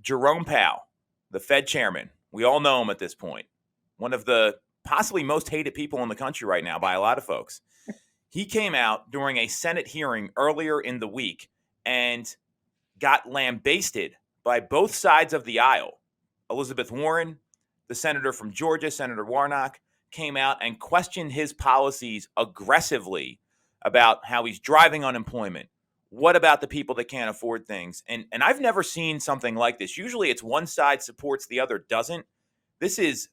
Jerome Powell, the Fed chairman, we all know him at this point, one of the possibly most hated people in the country right now by a lot of folks. He came out during a Senate hearing earlier in the week and got lambasted by both sides of the aisle. Elizabeth Warren, the senator from Georgia, Senator Warnock, came out and questioned his policies aggressively about how he's driving unemployment. What about the people that can't afford things? And I've never seen something like this. Usually it's one side supports, the other doesn't. This is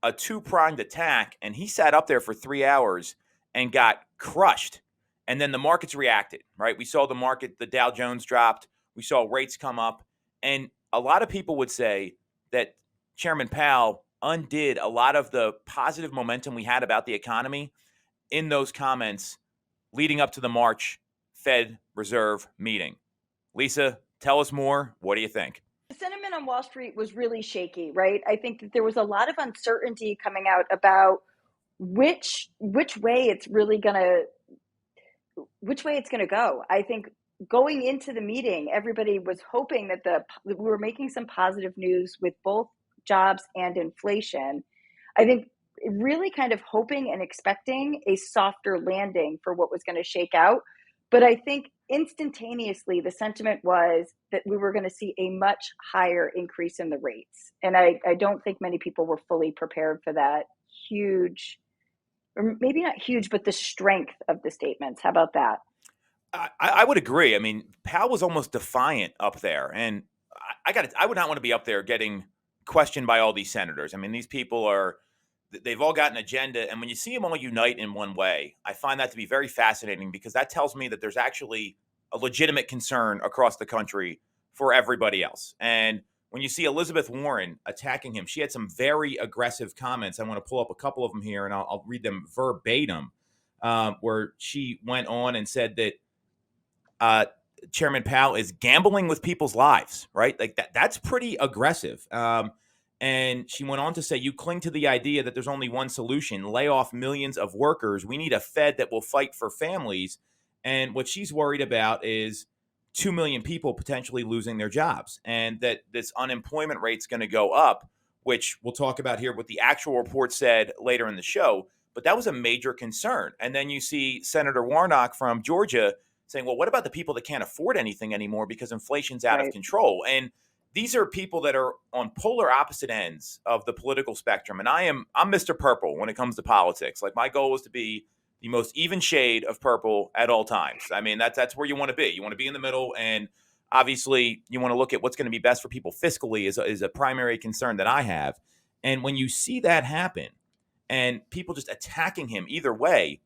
a two-pronged attack, and he sat up there for 3 hours and got crushed. And then the markets reacted, right? We saw the Dow Jones dropped. We saw rates come up. And a lot of people would say that Chairman Powell undid a lot of the positive momentum we had about the economy in those comments leading up to the March Fed Reserve meeting. Lisa, tell us more. What do you think? The sentiment on Wall Street was really shaky, right? I think that there was a lot of uncertainty coming out about which way it's going to go. I think going into the meeting, everybody was hoping that we were making some positive news with both jobs and inflation. I think really kind of hoping and expecting a softer landing for what was going to shake out. But I think instantaneously the sentiment was that we were going to see a much higher increase in the rates. And I don't think many people were fully prepared for that huge, or maybe not huge, but the strength of the statements. How about that? I would agree. I mean, Powell was almost defiant up there. And I would not want to be up there getting questioned by all these senators. I mean, these people they've all got an agenda. And when you see them all unite in one way, I find that to be very fascinating because that tells me that there's actually a legitimate concern across the country for everybody else. And when you see Elizabeth Warren attacking him, she had some very aggressive comments. I want to pull up a couple of them here and I'll read them verbatim, where she went on and said that Chairman Powell is gambling with people's lives, right? Like that's pretty aggressive. And she went on to say, you cling to the idea that there's only one solution, lay off millions of workers. We need a Fed that will fight for families. And what she's worried about is 2 million people potentially losing their jobs and that this unemployment rate's going to go up, which we'll talk about here what the actual report said later in the show. But that was a major concern. And then you see Senator Warnock from Georgia saying, well, what about the people that can't afford anything anymore because inflation's out of control? And these are people that are on polar opposite ends of the political spectrum. And I'm Mr. Purple when it comes to politics. Like my goal is to be the most even shade of purple at all times. I mean, that's where you want to be. You want to be in the middle. And obviously you want to look at what's going to be best for people fiscally is a primary concern that I have. And when you see that happen and people just attacking him either way,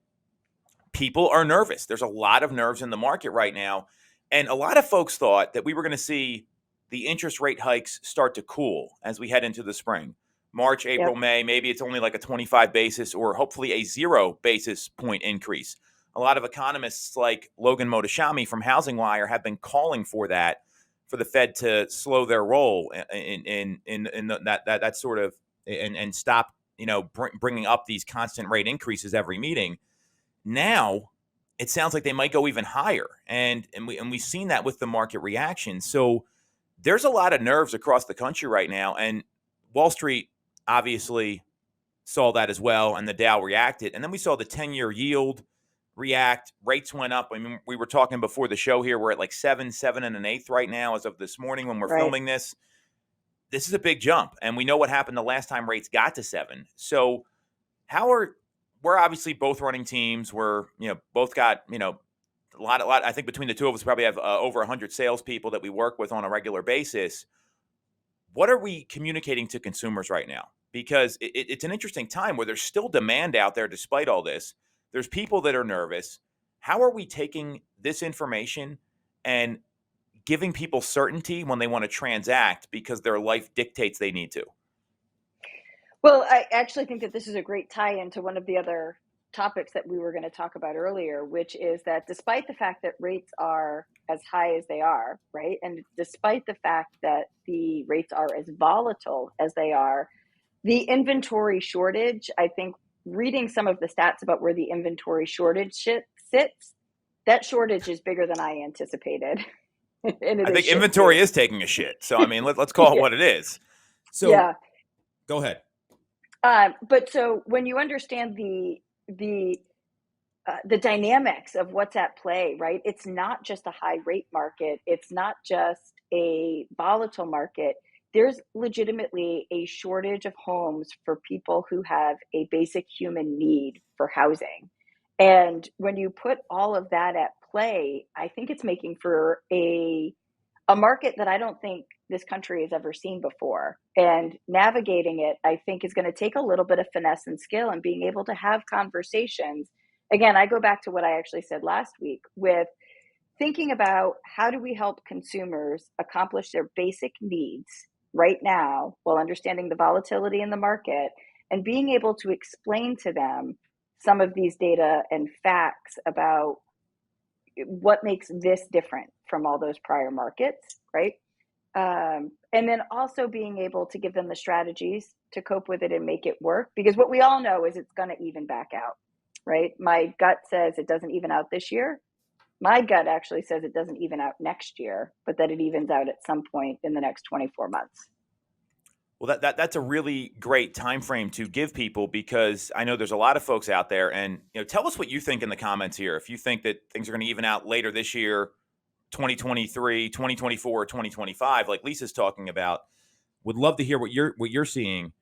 people are nervous. There's a lot of nerves in the market right now. And a lot of folks thought that we were going to see the interest rate hikes start to cool as we head into the spring. March, April, May, maybe it's only like a 25 basis or hopefully a 0 basis point increase. A lot of economists like Logan Mohtashami from Housing Wire have been calling for that, for the Fed to slow their roll in that sort of and stop, bringing up these constant rate increases every meeting. Now, it sounds like they might go even higher, and we've seen that with the market reaction. So there's a lot of nerves across the country right now, and Wall Street obviously saw that as well, and the Dow reacted. And then we saw the 10-year yield react. Rates went up. I mean, we were talking before the show here. We're at like 7 1/8 right now as of this morning when we're filming this. This is a big jump, and we know what happened the last time rates got to 7. So we're obviously both running teams. We're, both got, a lot. I think between the two of us probably have over 100 salespeople that we work with on a regular basis. What are we communicating to consumers right now? Because it's an interesting time where there's still demand out there despite all this. There's people that are nervous. How are we taking this information and giving people certainty when they want to transact because their life dictates they need to? Well, I actually think that this is a great tie-in to one of the other topics that we were going to talk about earlier, which is that despite the fact that rates are as high as they are, right, and despite the fact that the rates are as volatile as they are, the inventory shortage, I think reading some of the stats about where the inventory shortage sits, that shortage is bigger than I anticipated. and it I is think shit too. inventory is taking a shit. So I mean, let's call it Yeah. what it is. So Yeah. go ahead. But so when you understand the the dynamics of what's at play, right? It's not just a high rate market. It's not just a volatile market. There's legitimately a shortage of homes for people who have a basic human need for housing. And when you put all of that at play, I think it's making for a market that I don't think this country has ever seen before. And navigating it, I think, is going to take a little bit of finesse and skill and being able to have conversations. Again, I go back to what I actually said last week with thinking about how do we help consumers accomplish their basic needs right now while understanding the volatility in the market and being able to explain to them some of these data and facts about what makes this different from all those prior markets, right? And then also being able to give them the strategies to cope with it and make it work. Because what we all know is it's going to even back out, right? My gut says it doesn't even out this year. My gut actually says it doesn't even out next year, but that it evens out at some point in the next 24 months. Well, that's a really great time frame to give people because I know there's a lot of folks out there, and tell us what you think in the comments here. If you think that things are going to even out later this year, 2023, 2024, 2025, like Lisa's talking about, would love to hear what you're seeing.